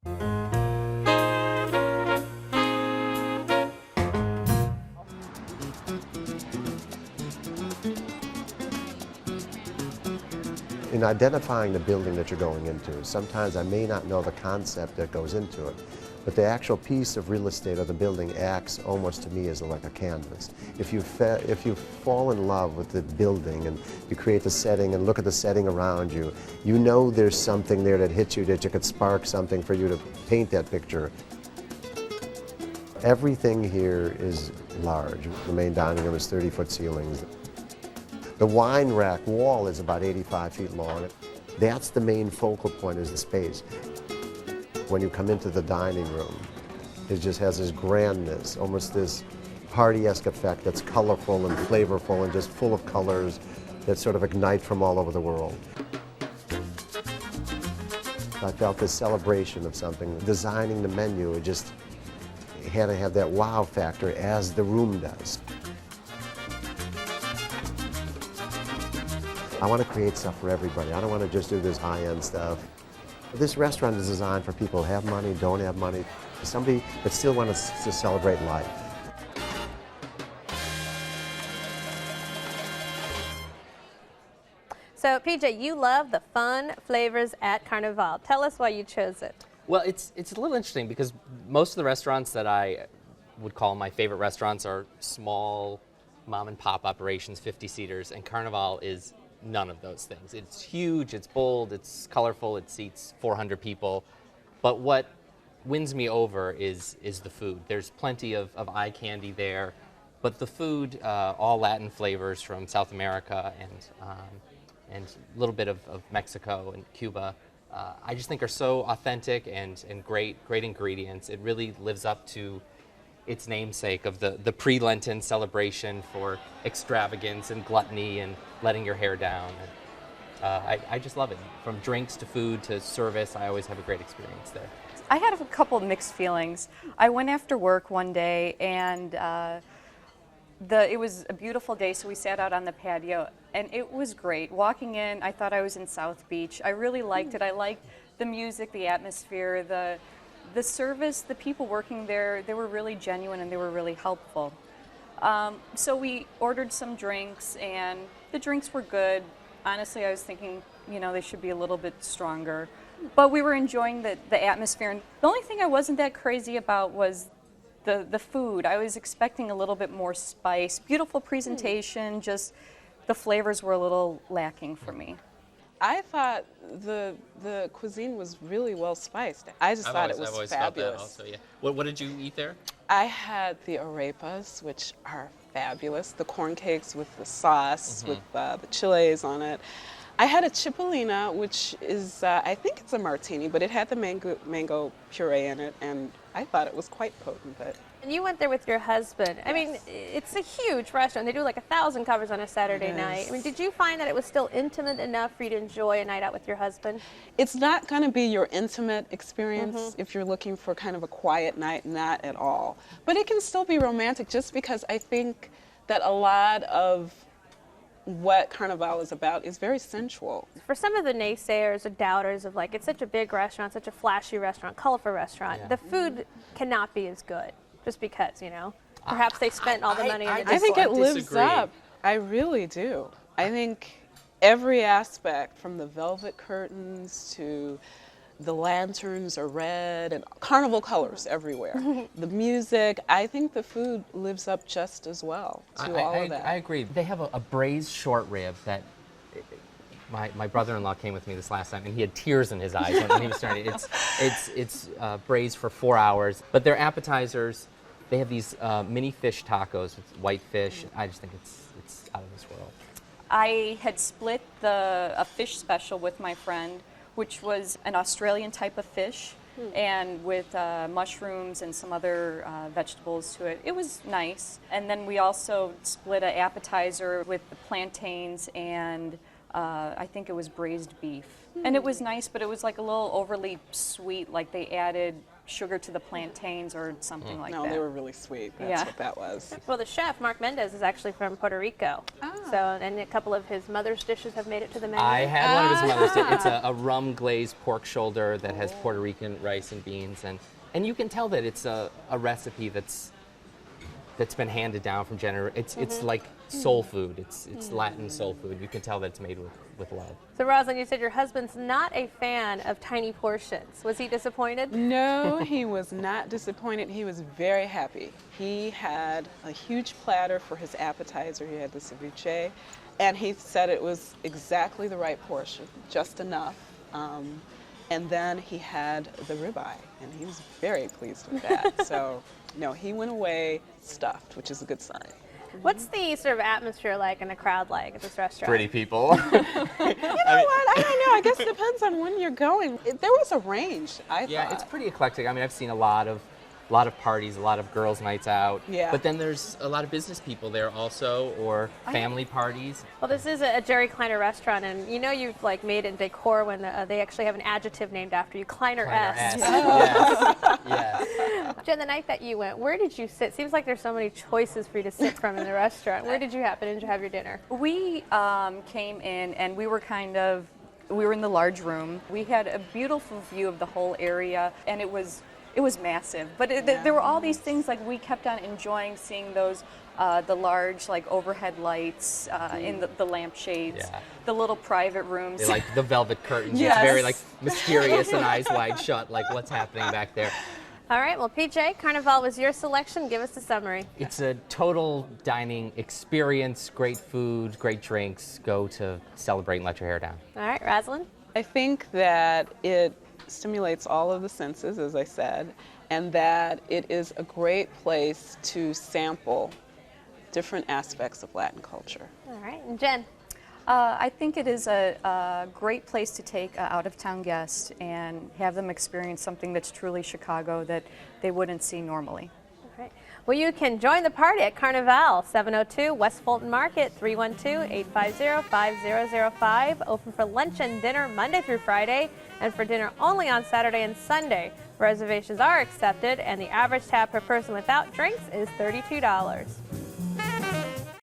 In identifying the building that you're going into, sometimes I may not know the concept that goes into it, but the actual piece of real estate of the building acts almost to me as like a canvas. If you fall in love with the building and you create the setting and look at the setting around you, you know there's something there that hits you, that you could spark something for you to paint that picture. Everything here is large. The main dining room is 30-foot ceilings. The wine rack wall is about 85 feet long. That's the main focal point, is the space. When you come into the dining room, it just has this grandness, almost this party-esque effect that's colorful and flavorful and just full of colors that sort of ignite from all over the world. I felt this celebration of something. Designing the menu, it just had to have that wow factor, as the room does. I want to create stuff for everybody. I don't want to just do this high-end stuff. This restaurant is designed for people who have money, don't have money, somebody that still wants to celebrate life. So, PJ, you love the fun flavors at Carnivale. Tell us why you chose it. Well, it's a little interesting because most of the restaurants that I would call my favorite restaurants are small mom-and-pop operations, 50-seaters, and Carnivale is none of those things. It's huge, it's bold, it's colorful, it seats 400 people. But what wins me over is the food. There's plenty of eye candy there, but the food, all Latin flavors from South America and a little bit of Mexico and Cuba, I just think are so authentic and great ingredients. It really lives up to its namesake of the pre-Lenten celebration for extravagance and gluttony and letting your hair down. And, I just love it. From drinks to food to service, I always have a great experience there. I had a couple of mixed feelings. I went after work one day, and it was a beautiful day, so we sat out on the patio, and it was great. Walking in, I thought I was in South Beach. I really liked it. I liked the music, the atmosphere, the service, the people working there. They were really genuine and they were really helpful. So we ordered some drinks, and the drinks were good. Honestly, I was thinking, they should be a little bit stronger. But we were enjoying the atmosphere. And the only thing I wasn't that crazy about was the food. I was expecting a little bit more spice. Beautiful presentation, just the flavors were a little lacking for me. I thought the cuisine was really well spiced. I just thought it was I've always fabulous. Felt that also, yeah. What did you eat there? I had the arepas, which are fabulous. The corn cakes with the sauce, with the chiles on it. I had a chipolina, which is, I think it's a martini, but it had the mango puree in it, and I thought it was quite potent. And you went there with your husband. Yes. I mean, it's a huge restaurant. They do like 1,000 covers on a Saturday night. I mean, did you find that it was still intimate enough for you to enjoy a night out with your husband? It's not going to be your intimate experience if you're looking for kind of a quiet night, not at all. But it can still be romantic, just because I think that a lot of what Carnivale is about is very sensual. For some of the naysayers or doubters of like, it's such a big restaurant, such a flashy restaurant, colorful restaurant, the food cannot be as good just because, perhaps they spent all the money on the I think it lives disagree. up. I really do. I think every aspect, from the velvet curtains to the lanterns are red and carnival colors everywhere. The music, I think the food lives up just as well to all of that. I agree. They have a braised short rib that my brother-in-law came with me this last time, and he had tears in his eyes when he was starting. It's braised for 4 hours, but their appetizers, they have these mini fish tacos with white fish. I just think it's out of this world. I had split a fish special with my friend, which was an Australian type of fish, and with mushrooms and some other vegetables to it. It was nice. And then we also split an appetizer with the plantains and I think it was braised beef. And it was nice, but it was like a little overly sweet, like they added sugar to the plantains or something like No, that. they were really sweet. That's Yeah. what that was. Well, the chef, Mark Mendez, is actually from Puerto Rico. So, and a couple of his mother's dishes have made it to the menu. I had one of his mother's. It's a rum glazed pork shoulder that has Puerto Rican rice and beans, and you can tell that it's a recipe that's been handed down from It's like soul food. It's Latin soul food. You can tell that it's made with love. So, Rosalind, you said your husband's not a fan of tiny portions. Was he disappointed? No, he was not disappointed. He was very happy. He had a huge platter for his appetizer. He had the ceviche, and he said it was exactly the right portion, just enough. And then he had the ribeye, and he was very pleased with that. So, no, he went away stuffed, which is a good sign. What's the sort of atmosphere like and the crowd like at this restaurant? Pretty people. You know what? I don't know. I guess it depends on when you're going. There was a range, I Yeah, thought. it's pretty eclectic. I mean, I've seen a lot of parties, a lot of girls' nights out. Yeah. But then there's a lot of business people there also, or family parties. Well, this is a Jerry Kleiner restaurant, and you know you've like made it in decor when they actually have an adjective named after you, Kleiner-esque. Yes. Yes. Jen, the night that you went, where did you sit? Seems like there's so many choices for you to sit from in the restaurant. Where did you happen to have your dinner? We came in and we were in the large room. We had a beautiful view of the whole area, and it was massive. But there were all these things, like we kept on enjoying seeing those, the large like overhead lights in the lampshades, the little private rooms. They like the velvet curtains. Yes. It's very like mysterious and eyes wide shut, like what's happening back there. All right, well, PJ, Carnivale was your selection. Give us a summary. It's a total dining experience, great food, great drinks. Go to celebrate and let your hair down. All right, Rosalind? I think that it stimulates all of the senses, as I said, and that it is a great place to sample different aspects of Latin culture. All right, and Jen? I think it is a great place to take out-of-town guests and have them experience something that's truly Chicago that they wouldn't see normally. All right. Well, you can join the party at Carnivale, 702 West Fulton Market, 312-850-5005. Open for lunch and dinner Monday through Friday, and for dinner only on Saturday and Sunday. Reservations are accepted, and the average tab per person without drinks is $32.